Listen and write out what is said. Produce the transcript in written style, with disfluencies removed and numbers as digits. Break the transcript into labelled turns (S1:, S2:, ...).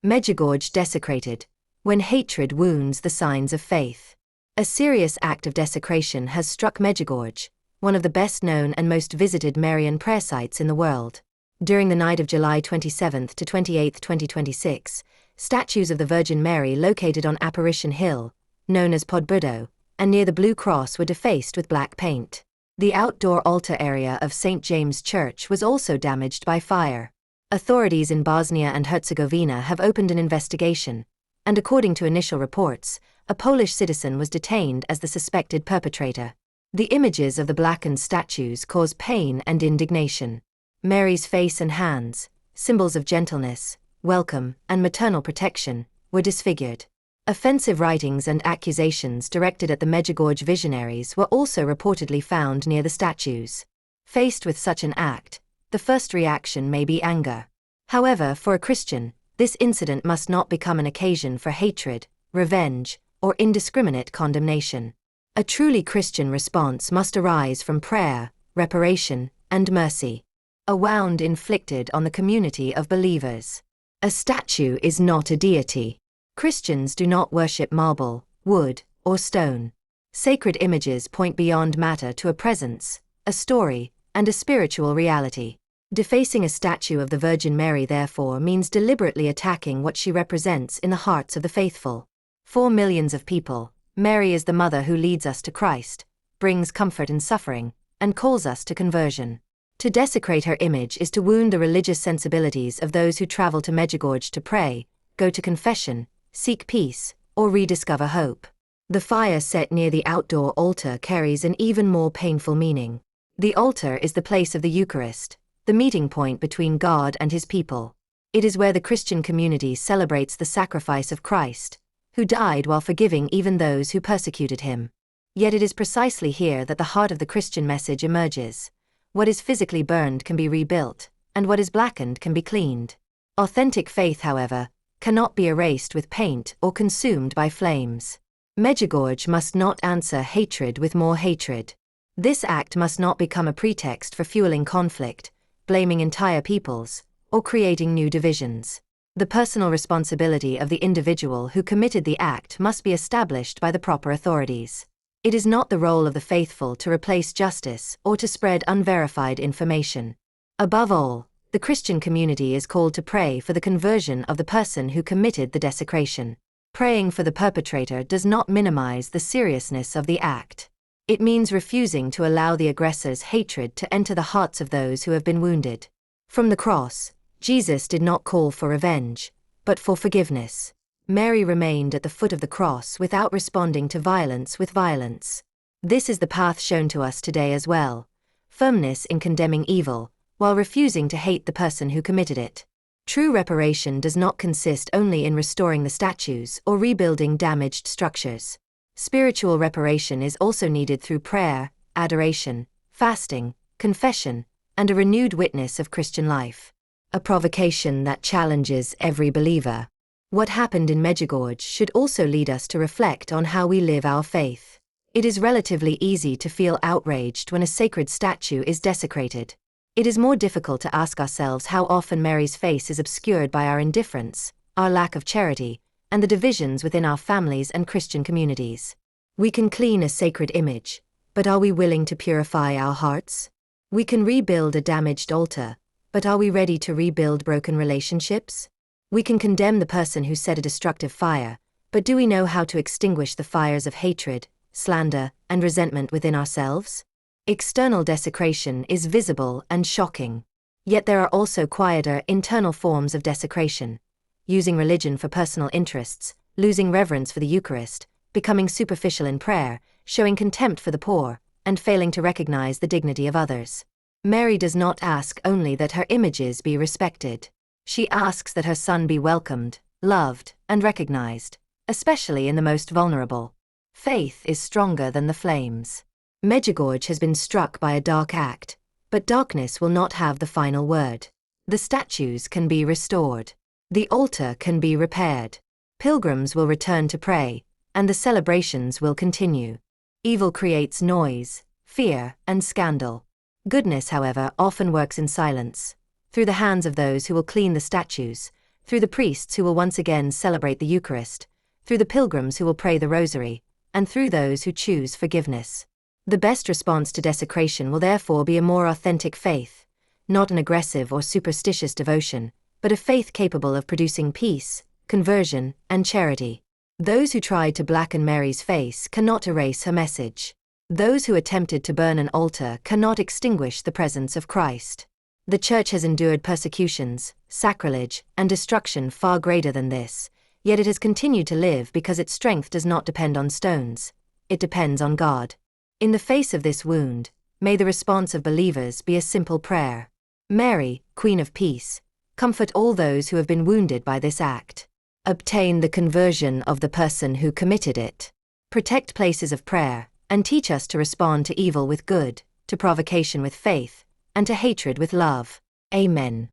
S1: Medjugorje Desecrated, when hatred wounds the signs of faith. A serious act of desecration has struck Medjugorje, one of the best-known and most visited Marian prayer sites in the world. During the night of July 27 to 28, 2026, statues of the Virgin Mary located on Apparition Hill, known as Podbrdo, and near the Blue Cross were defaced with black paint. The outdoor altar area of St. James Church was also damaged by fire. Authorities in Bosnia and Herzegovina have opened an investigation, and according to initial reports, a Polish citizen was detained as the suspected perpetrator. The images of the blackened statues cause pain and indignation. Mary's face and hands, symbols of gentleness, welcome, and maternal protection, were disfigured. Offensive writings and accusations directed at the Medjugorje visionaries were also reportedly found near the statues. Faced with such an act, the first reaction may be anger. However, for a Christian, this incident must not become an occasion for hatred, revenge, or indiscriminate condemnation. A truly Christian response must arise from prayer, reparation, and mercy. A wound inflicted on the community of believers. A statue is not a deity. Christians do not worship marble, wood, or stone. Sacred images point beyond matter to a presence, a story, and a spiritual reality. Defacing a statue of the Virgin Mary therefore means deliberately attacking what she represents in the hearts of the faithful. For millions of people, Mary is the mother who leads us to Christ, brings comfort in suffering, and calls us to conversion. To desecrate her image is to wound the religious sensibilities of those who travel to Medjugorje to pray, go to confession, seek peace, or rediscover hope. The fire set near the outdoor altar carries an even more painful meaning. The altar is the place of the Eucharist, the meeting point between God and his people. It is where the Christian community celebrates the sacrifice of Christ, who died while forgiving even those who persecuted him. Yet it is precisely here that the heart of the Christian message emerges. What is physically burned can be rebuilt, and what is blackened can be cleaned. Authentic faith, however, cannot be erased with paint or consumed by flames. Medjugorje must not answer hatred with more hatred. This act must not become a pretext for fueling conflict, blaming entire peoples, or creating new divisions. The personal responsibility of the individual who committed the act must be established by the proper authorities. It is not the role of the faithful to replace justice or to spread unverified information. Above all, the Christian community is called to pray for the conversion of the person who committed the desecration. Praying for the perpetrator does not minimize the seriousness of the act. It means refusing to allow the aggressor's hatred to enter the hearts of those who have been wounded. From the cross, Jesus did not call for revenge, but for forgiveness. Mary remained at the foot of the cross without responding to violence with violence. This is the path shown to us today as well: firmness in condemning evil, while refusing to hate the person who committed it. True reparation does not consist only in restoring the statues or rebuilding damaged structures. Spiritual reparation is also needed through prayer, adoration, fasting, confession, and a renewed witness of Christian life. A provocation that challenges every believer. What happened in Medjugorje should also lead us to reflect on how we live our faith. It is relatively easy to feel outraged when a sacred statue is desecrated. It is more difficult to ask ourselves how often Mary's face is obscured by our indifference, our lack of charity, and the divisions within our families and Christian communities. We can clean a sacred image, but are we willing to purify our hearts? We can rebuild a damaged altar, but are we ready to rebuild broken relationships? We can condemn the person who set a destructive fire, but do we know how to extinguish the fires of hatred, slander, and resentment within ourselves? External desecration is visible and shocking. Yet there are also quieter internal forms of desecration. Using religion for personal interests, losing reverence for the Eucharist, becoming superficial in prayer, showing contempt for the poor, and failing to recognize the dignity of others. Mary does not ask only that her images be respected. She asks that her Son be welcomed, loved, and recognized, especially in the most vulnerable. Faith is stronger than the flames. Medjugorje has been struck by a dark act, but darkness will not have the final word. The statues can be restored. The altar can be repaired. Pilgrims will return to pray, and the celebrations will continue. Evil creates noise, fear, and scandal. Goodness, however, often works in silence, through the hands of those who will clean the statues, through the priests who will once again celebrate the Eucharist, through the pilgrims who will pray the Rosary, and through those who choose forgiveness. The best response to desecration will therefore be a more authentic faith, not an aggressive or superstitious devotion, but a faith capable of producing peace, conversion, and charity. Those who tried to blacken Mary's face cannot erase her message. Those who attempted to burn an altar cannot extinguish the presence of Christ. The Church has endured persecutions, sacrilege, and destruction far greater than this, yet it has continued to live because its strength does not depend on stones. It depends on God. In the face of this wound, may the response of believers be a simple prayer. Mary, Queen of Peace, comfort all those who have been wounded by this act. Obtain the conversion of the person who committed it. Protect places of prayer, and teach us to respond to evil with good, to provocation with faith, and to hatred with love. Amen.